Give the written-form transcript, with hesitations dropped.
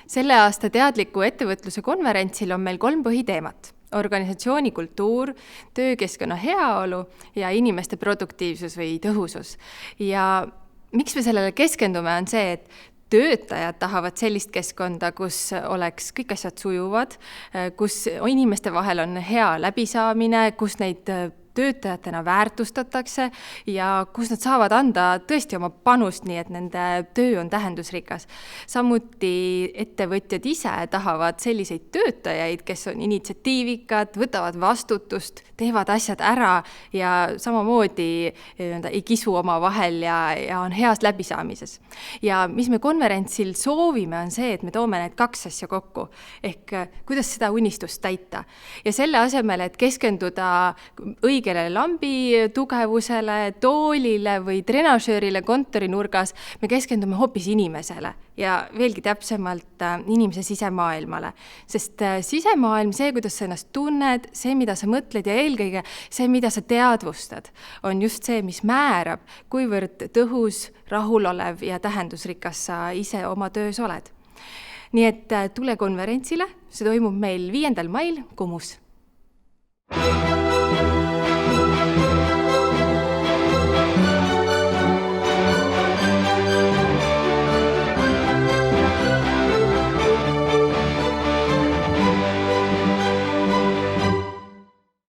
Selle aasta teadliku ettevõtluse konverentsil on meil 3 põhiteemat. Organisatsiooni kultuur, töökeskkonna heaolu ja inimeste produktiivsus või tõhusus. Ja miks me sellele keskendume on see, et töötajad tahavad sellist keskkonda, kus oleks kõik asjad sujuvad, kus inimeste vahel on hea läbisaamine, kus neid töötajatena väärtustatakse ja kus nad saavad anda tõesti oma panust, nii et nende töö on tähendusrikas. Samuti ettevõtjad ise tahavad selliseid töötajaid, kes on initsiatiivikad, võtavad vastutust, teevad asjad ära ja samamoodi ei kisu oma vahel ja on heas läbisaamises. Ja mis me konverentsil soovime on see, et me toome need 2 asja kokku, ehk kuidas seda unistust täita. Ja selle asemel, et keskenduda õigele lambi tugevusele, toolile või trenažöörile kontorinurgas, me keskendume hoopis inimesele ja veelgi täpsemalt inimese sisemaailmale. Sest sisemaailm, see, kuidas sa ennast tunned, see, mida sa mõtled ja eelkõige see, mida sa teadvustad, on just see, mis määrab, kuivõrd tõhus, rahulolev ja tähendusrikas sa ise oma töös oled. Nii et tule konverentsile, see toimub meil 5. mail Kumus.